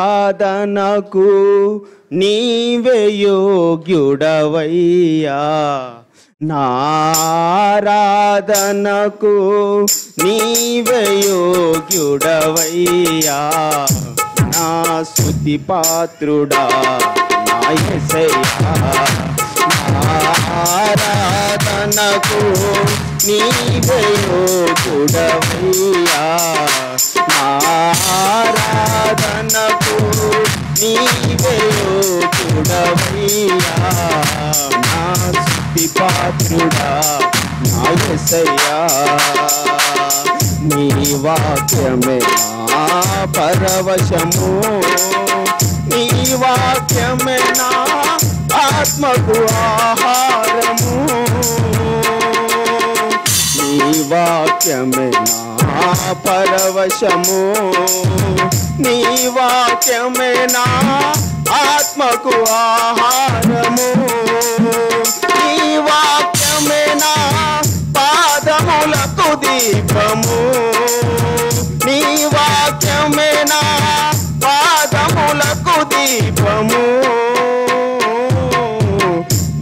ఆరాధనకు నీవే యోగ్యుడవయ్యా, నారాధనకు నీవే యోగ్యుడవయ్యా, నా స్తుతి పాత్రుడా నా యేసయ్యా, నారాధనకు నీవే యోగ్యుడవయ్యా, నారాధనకు నీవే యోగ్యుడవయ్యా, నా స్తుతి పాత్రుడా నా యేసయ్యా, నీ వాక్యమే నా పరవశము, నీ వాక్యమే నా ఆత్మకు ఆహారము, నీ వాక్యమే నా పరవశము, నీ వాక్యమే నా ఆత్మకు ఆహారము, నీ వాక్యమే నా పాదములకు దీపము, నీ వాక్యమే నా పాదములకు దీపము,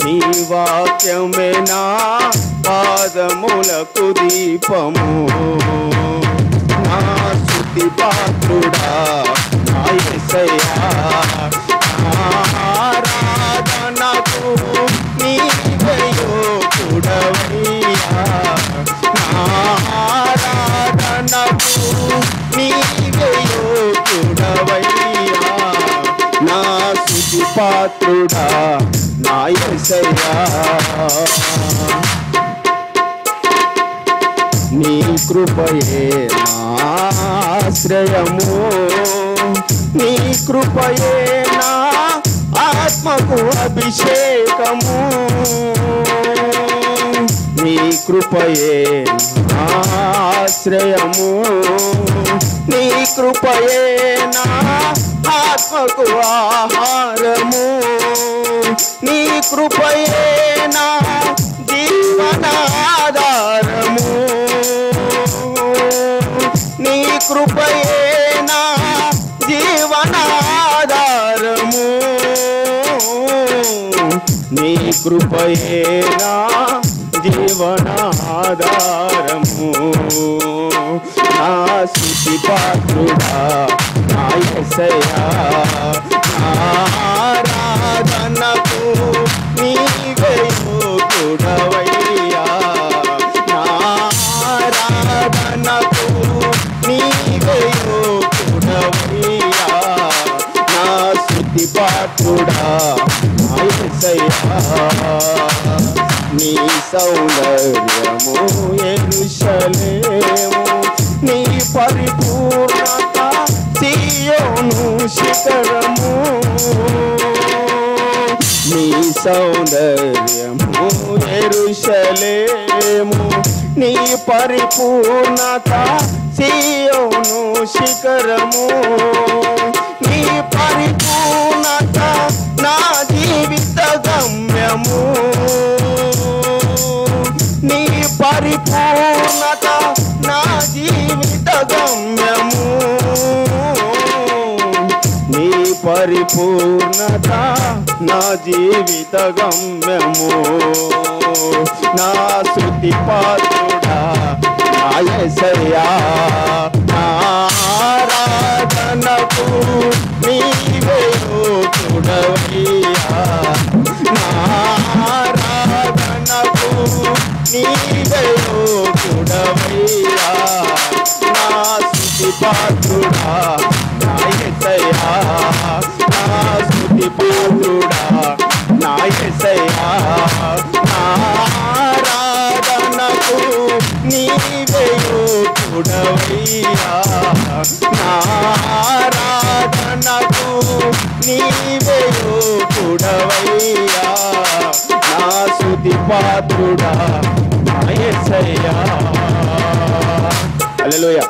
నీ వాక్యమే నా పాదములకు దీపము, నా స్తుతి పాత్రుడా నా యేసయ్యా, ఆరాధనకు నీవే యోగ్యుడవయ్యా, ఆరాధనకు నీవే యోగ్యుడవయ్యా, నా స్తుతి పాత్రుడా నా యేసయ్యా, నీ కృపయే నా ఆశ్రయము, నీ కృపయే నా ఆత్మకు అభిషేకము, నీ కృపయే నా ఆశ్రయము, నీ కృపయే నా ఆత్మకు ఆహారము, నీ కృపయే నా జీవనాధారము, నీ కృపయే నా జీవనాధారము, నీ కృపయే నా జీవనాధారము, నా స్తుతి పాత్రుడా నా యేసయ్యా, ఆరాధనకు నీవే యోగ్యుడవయ్యా, ఆరాధనకు నీవే యోగ్యుడవయ్యా, నా స్తుతి పాత్రుడా నా యేసయ్యా, నీ సౌందర్యము యెరూషలేము, నీ పరిపూర్ణత సీయోను శిఖరము, నీ సౌందర్యము యెరూషలేము, నీ పరిపూర్ణత సీయోను శిఖరము, నీ పరిపూర్ణత నా జీవిత గమ్యము, నీ పరిపూర్ణత నా జీవిత గమ్యము, నీ పరిపూర్ణత నా జీవిత గమ్యము, నా స్తుతి పాత్రుడా నా యేసయ్యా, ఆరాధనకు నీవే యోగ్యుడవయ్యా, ఆరాధనకు నీవే యోగ్యుడవయ్యా, నా స్తుతి పాత్రుడా నా యేసయ్యా, నా స్తుతి పాత్రుడా నా యేసయ్యా, ఆరాధనకు నీవే యోగ్యుడవయ్యా, ఆరాధనకు నీవే యోగ్యుడవయ్యా, నా స్తుతి పాత్రుడా నా యేసయ్యా. హల్లెలూయా.